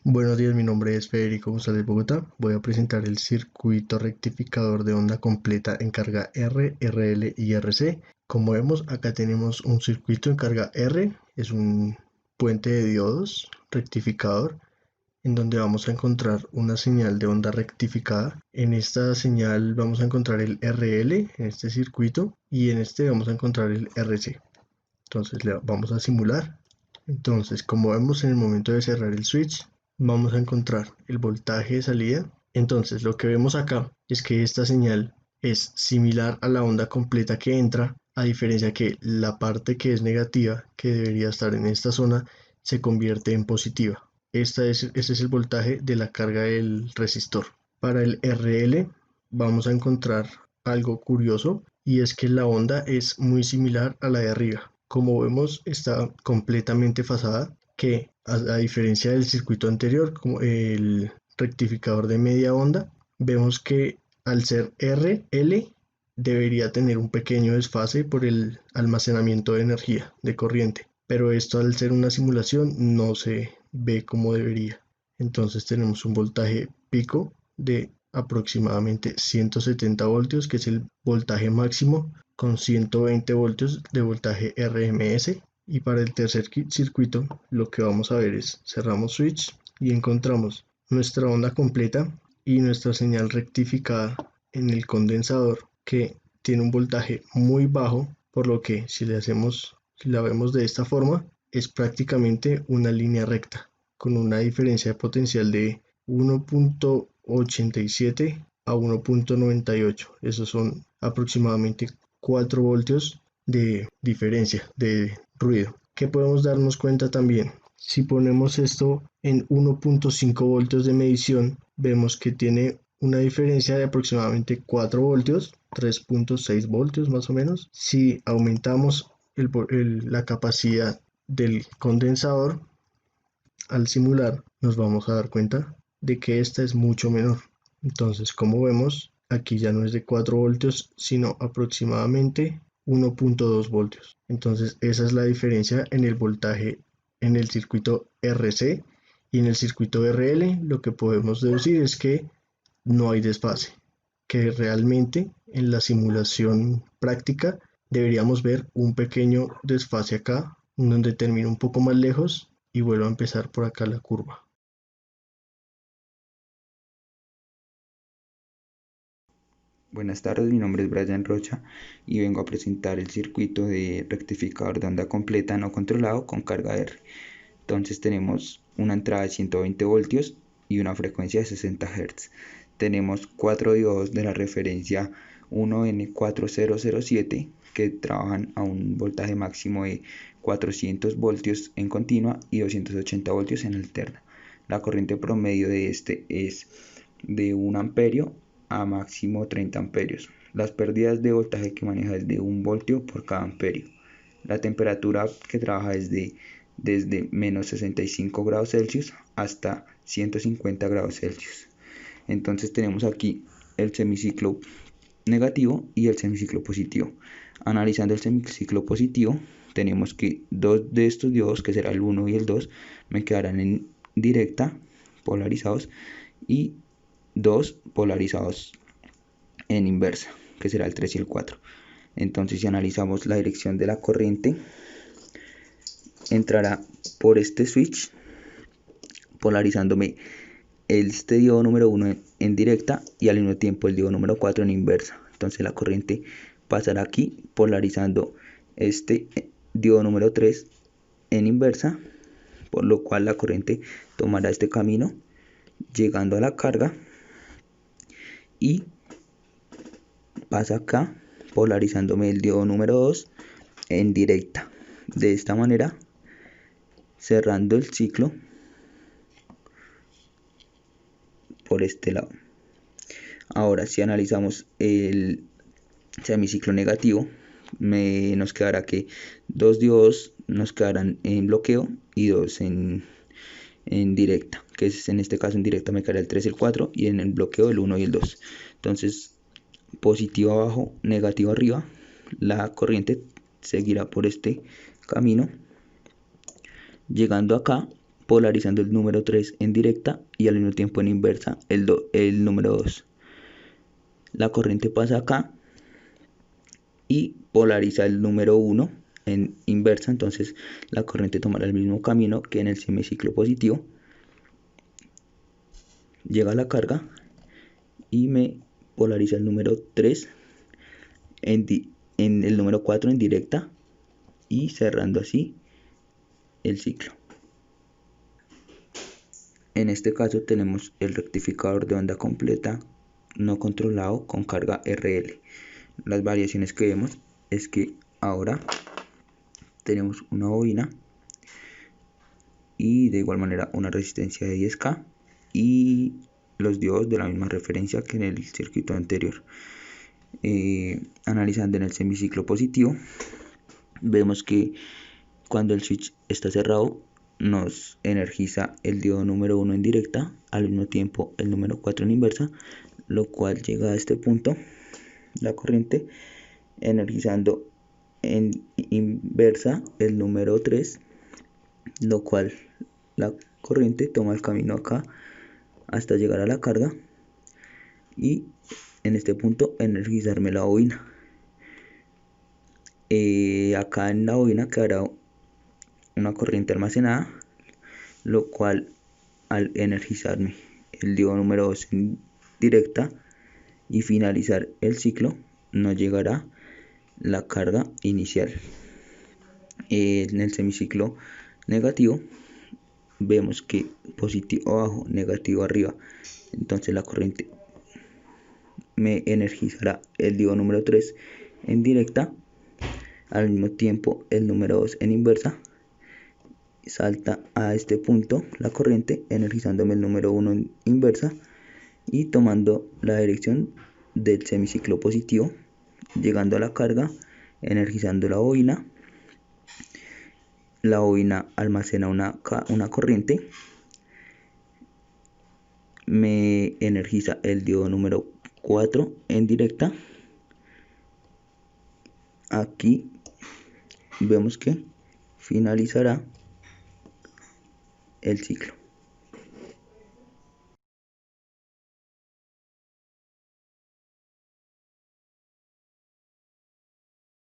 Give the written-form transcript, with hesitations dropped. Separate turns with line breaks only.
Buenos días, mi nombre es Federico González Bogotá. Voy a presentar el circuito rectificador de onda completa en carga R, RL y RC. Como vemos, acá tenemos un circuito en carga R, es un puente de diodos rectificador en donde vamos a encontrar una señal de onda rectificada. En esta señal vamos a encontrar el RL en este circuito y en este vamos a encontrar el RC. Entonces le vamos a simular. Entonces, como vemos en el momento de cerrar el switch, vamos a encontrar el voltaje de salida. Entonces, lo que vemos acá es que esta señal es similar a la onda completa que entra, a diferencia que la parte que es negativa, que debería estar en esta zona, se convierte en positiva. Este es el voltaje de la carga del resistor. Para el RL vamos a encontrar algo curioso y es que la onda es muy similar a la de arriba. Como vemos, está completamente fasada, que a diferencia del circuito anterior, como el rectificador de media onda, vemos que al ser RL debería tener un pequeño desfase por el almacenamiento de energía de corriente, pero esto al ser una simulación no se ve como debería. Entonces tenemos un voltaje pico de aproximadamente 170 voltios, que es el voltaje máximo, con 120 voltios de voltaje RMS. Y para el tercer circuito lo que vamos a ver es cerramos switch y encontramos nuestra onda completa y nuestra señal rectificada en el condensador, que tiene un voltaje muy bajo, por lo que si la vemos de esta forma, es prácticamente una línea recta con una diferencia de potencial de 1.87 a 1.98. Esos son aproximadamente 4 voltios de diferencia de ruido. ¿Qué podemos darnos cuenta también? Si ponemos esto en 1.5 voltios de medición, vemos que tiene una diferencia de aproximadamente 4 voltios, 3.6 voltios más o menos. Si aumentamos la capacidad del condensador, al simular nos vamos a dar cuenta de que esta es mucho menor. Entonces, como vemos, aquí ya no es de 4 voltios, sino aproximadamente 1.2 voltios. Entonces, esa es la diferencia en el voltaje en el circuito RC y en el circuito RL. Lo que podemos deducir es que no hay desfase, que realmente en la simulación práctica deberíamos ver un pequeño desfase acá, donde termina un poco más lejos y vuelvo a empezar por acá la curva.
Buenas tardes, mi nombre es Brian Rocha y vengo a presentar el circuito de rectificador de onda completa no controlado con carga R. Entonces tenemos una entrada de 120 voltios y una frecuencia de 60 Hz. Tenemos 4 diodos de la referencia 1N4007 que trabajan a un voltaje máximo de 400 voltios en continua y 280 voltios en alterna. La corriente promedio de este es de 1 amperio a máximo 30 amperios. Las pérdidas de voltaje que maneja es de 1 voltio por cada amperio. La temperatura que trabaja es desde menos 65 grados Celsius hasta 150 grados Celsius. Entonces tenemos aquí el semiciclo negativo y el semiciclo positivo. Analizando el semiciclo positivo, tenemos que dos de estos diodos, que será el 1 y el 2, me quedarán en directa, polarizados, y dos polarizados en inversa, que será el 3 y el 4. Entonces, si analizamos la dirección de la corriente, entrará por este switch, polarizándome este diodo número 1 en directa y al mismo tiempo el diodo número 4 en inversa. Entonces la corriente pasará aquí polarizando este diodo número 3 en inversa, por lo cual la corriente tomará este camino llegando a la carga y pasa acá polarizándome el diodo número 2 en directa. De esta manera, cerrando el ciclo por este lado. Ahora, si analizamos el semiciclo negativo, nos quedará que dos diodos nos quedarán en bloqueo y dos en directa, que es en este caso en directa me quedará el 3 y el 4 y en el bloqueo el 1 y el 2. Entonces, positivo abajo, negativo arriba, la corriente seguirá por este camino, llegando acá polarizando el número 3 en directa y al mismo tiempo en inversa el número 2. La corriente pasa acá y polariza el número 1 en inversa, entonces la corriente tomará el mismo camino que en el semiciclo positivo. Llega a la carga y me polariza el número 3 en el número 4 en directa y cerrando así el ciclo. En este caso tenemos el rectificador de onda completa no controlado con carga RL. Las variaciones que vemos es que ahora tenemos una bobina y de igual manera una resistencia de 10K y los diodos de la misma referencia que en el circuito anterior. Analizando en el semiciclo positivo, vemos que cuando el switch está cerrado nos energiza el diodo número 1 en directa, al mismo tiempo el número 4 en inversa, lo cual llega a este punto la corriente energizando en inversa el número 3, lo cual la corriente toma el camino acá hasta llegar a la carga y en este punto energizarme la bobina. Acá en la bobina quedará una corriente almacenada, lo cual al energizarme el diodo número 2 en directa y finalizar el ciclo nos llegará la carga inicial. En el semiciclo negativo vemos que positivo abajo, negativo arriba, entonces la corriente me energizará el diodo número 3 en directa, al mismo tiempo el número 2 en inversa. Salta a este punto la corriente energizándome el número 1 en inversa y tomando la dirección del semiciclo positivo, llegando a la carga, energizando la bobina. La bobina almacena una corriente, me energiza el diodo número 4 en directa. Aquí vemos que finalizará el ciclo.